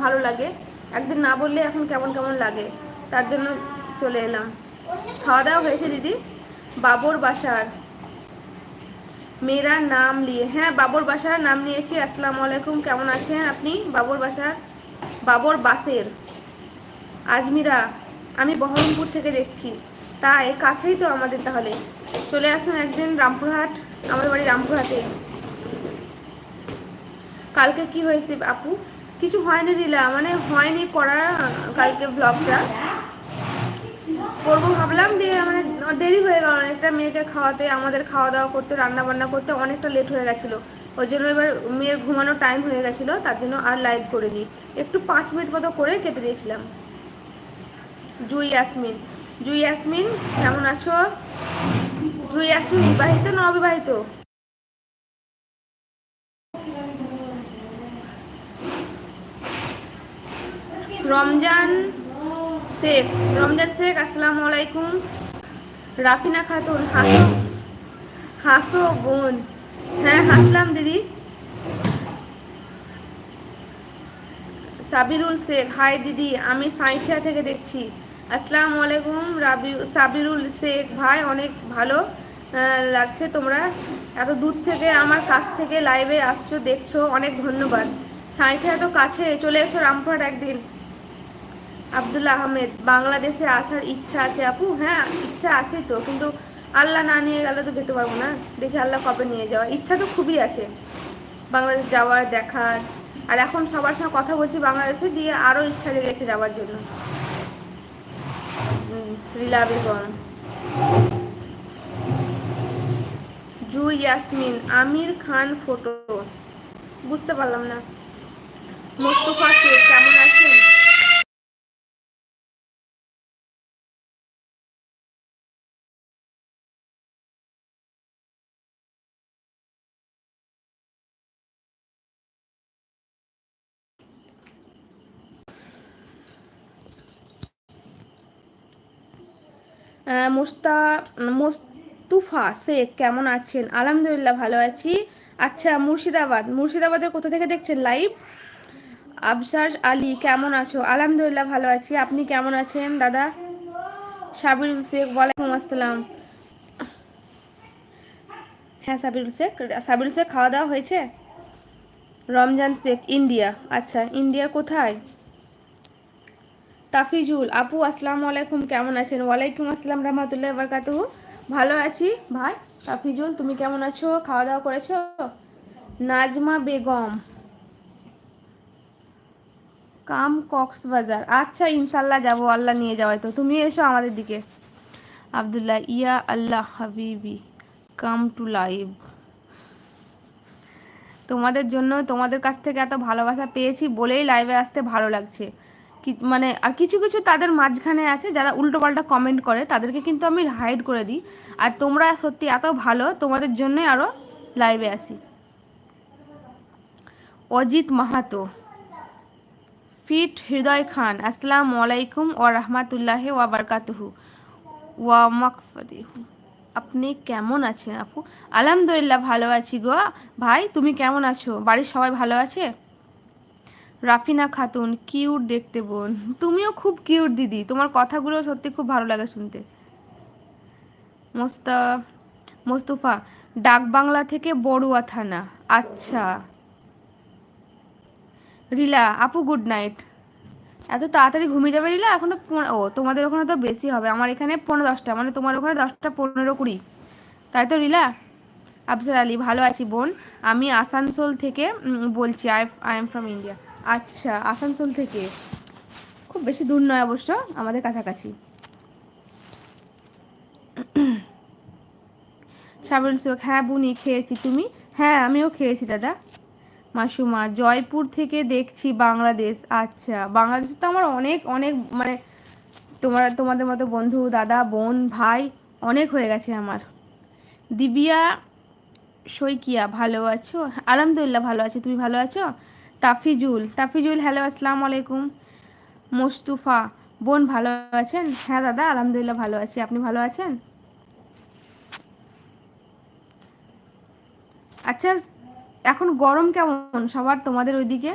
ভালো লাগে, একদিন না বললে এখন কেমন কেমন লাগে, তার জন্য চলে এলাম। খাওয়া দাওয়া হয়েছে দিদি? বাবর বাসার মেয়েরা নাম নিয়ে, হ্যাঁ বাবর বাসার নাম নিয়েছি। আসসালামু আলাইকুম, কেমন আছেন আপনি? বাবর বাসার, বাবর বাসের আজমিরা, আমি বহরমপুর থেকে দেখছি। তাই কাছেই তো আমাদের, তাহলে চলে আসুন একদিন রামপুরহাট, আমাদের বাড়ি রামপুরহাটে। কালকে কি হয়েছে আপু? কিছু হয়নি রিলা, মানে হয়নি করা। কালকে ব্লগটা করবো ভাবলাম, দিয়ে মানে দেরি হয়ে গেল অনেকটা, মেয়েকে খাওয়াতে, আমাদের খাওয়া দাওয়া করতে, রান্না বান্না করতে অনেকটা লেট হয়ে গেছিলো। ওই জন্য এবার মেয়ের ঘুমানোর টাইম হয়ে গেছিলো, তার জন্য আর লাইভ করিনি, একটু 5 মিনিট মতো করে কেটে দিয়েছিলাম। জুই ইয়াসমিন, জুই ইয়াসমিন কেমন আছো? জুই ইয়াসমিন বিবাহিত না অবিবাহিত? রমজান শেখ, রমজান শেখ আসসালামু আলাইকুম। রাফিনা খাতুন, হাসো হাসো বোন। হ্যাঁ হাসলাম দিদি। সাবিরুল শেখ, হাই দিদি, আমি সাঁইথিয়া থেকে দেখছি। আসসালামু আলাইকুম সাবিরুল শেখ ভাই, অনেক ভালো লাগছে তোমরা এত দূর থেকে আমার কাছ থেকে লাইভে আসছো, দেখছো, অনেক ধন্যবাদ। সাঁইথিয়া তো কাছে, চলে এসো রামপুরহাট একদিন। আব্দুল্লাহ আহমেদ, বাংলাদেশে আসার ইচ্ছা আছে আপু? হ্যাঁ ইচ্ছা আছে তো, কিন্তু আল্লাহ না নিয়ে গেলে তো যেতে পারবো না, দেখি আল্লাহ কবে নিয়ে যাওয়া, ইচ্ছা তো খুবই আছে বাংলাদেশ যাওয়ার, দেখার। আর এখন সবার সঙ্গে কথা বলছি বাংলাদেশে, দিয়ে আরও ইচ্ছা লেগেছে যাওয়ার জন্য। রিলা বেগম, জুই ইয়াসমিন, আমির খান ফটো, বুঝতে পারলাম না। মোস্তফা শেখ, কেমন আছেন? মোস্তুফা শেখ, কেমন আছেন? আলহামদুলিল্লাহ ভালো আছি। আচ্ছা মুর্শিদাবাদ, মুর্শিদাবাদের কোথা থেকে দেখছেন লাইভ? আবসার আলী, কেমন আছো? আলহামদুলিল্লাহ ভালো আছি, আপনি কেমন আছেন দাদা? সাবিরুল শেখ, ওয়ালাইকুম আসসালাম। হ্যাঁ সাবিরুল শেখ, সাবিরুল শেখ খাওয়া দাওয়া হয়েছে? রমজান শেখ, ইন্ডিয়া, আচ্ছা ইন্ডিয়া কোথায়? তাফিজুল আপু, আসসালামু আলাইকুম, কেমন আছেন? ওয়ালাইকুম আসসালাম রহমতুল্লাহ বরকাতুহু, ভালো আছি ভাই। তাফিজুল তুমি কেমন আছো? খাওয়া দাওয়া করেছো? নাজমা বেগম, কাম কক্সবাজার, আচ্ছা ইনশাল্লাহ যাবো, আল্লাহ নিয়ে যাওয়াই তো, তুমি এসো আমাদের দিকে। আবদুল্লাহ, ইয়া আল্লাহ হাবিবি, কাম টু লাইভ। তোমাদের জন্য, তোমাদের কাছ থেকে এত ভালোবাসা পেয়েছি বলেই লাইভে আসতে ভালো লাগছে। কি মানে, আর কিছু কিছু তাদের মাঝখানে আছে যারা উল্টোপাল্টা কমেন্ট করে, তাদেরকে কিন্তু আমি হাইড করে দিই। আর তোমরা সত্যি এত ভালো, তোমাদের জন্যই আরও লাইভে আসি। অজিত মাহাতো, ফিট হৃদয় খান, আসসালামু আলাইকুম ওয়া রাহমাতুল্লাহি ওয়া বারাকাতুহু ওয়া মাগফিরাতুহু, আপনি কেমন আছেন আপু? আলহামদুলিল্লাহ ভালো আছি গো ভাই, তুমি কেমন আছো? বাড়ির সবাই ভালো আছে? রাফিনা খাতুন, কিউট দেখতে বোন, তুমিও খুব কিউট দিদি, তোমার কথাগুলো সত্যি খুব ভালো লাগে শুনতে। মোস্তা মোস্তফা, ডাক বাংলা থেকে বড়ুয়া থানা, আচ্ছা। রিলা আপু গুড নাইট। এত তাড়াতাড়ি ঘুমিয়ে যাবে রিলা? এখনো ও তোমাদের ওখানে তো বেশি হবে, আমার এখানে 9:30, মানে তোমার ওখানে 10টা 15-20, তাই তো রিলা? আফজাল আলী, ভালো আছি বোন, আমি আসানসোল থেকে বলছি, আই এম ফ্রম ইন্ডিয়া। আচ্ছা আসানসোল থেকে, খুব বেশি দূর নয় অবশ্য, আমাদের কাছাকাছি। সাবরুল শেখ, হ্যাঁ বুনি খেয়েছি, তুমি? হ্যাঁ আমিও খেয়েছি দাদা। মাসুমা, জয়পুর থেকে দেখছি বাংলাদেশ, আচ্ছা বাংলাদেশে তো আমার অনেক অনেক মানে তোমাদের মতো বন্ধু, দাদা, বোন, ভাই অনেক হয়ে গেছে আমার। দিবিয়া শইকিয়া, ভালো আছো? আলহামদুলিল্লাহ ভালো আছি, তুমি ভালো আছো? তাফিজুল হ্যালো আসসালামু আলাইকুম। মোস্তফা, বোন ভালো আছেন? হ্যাঁ দাদা আলহামদুলিল্লাহ ভালো আছি, আপনি ভালো আছেন? আচ্ছা এখন গরম কেমন সবার তোমাদের ওইদিকে?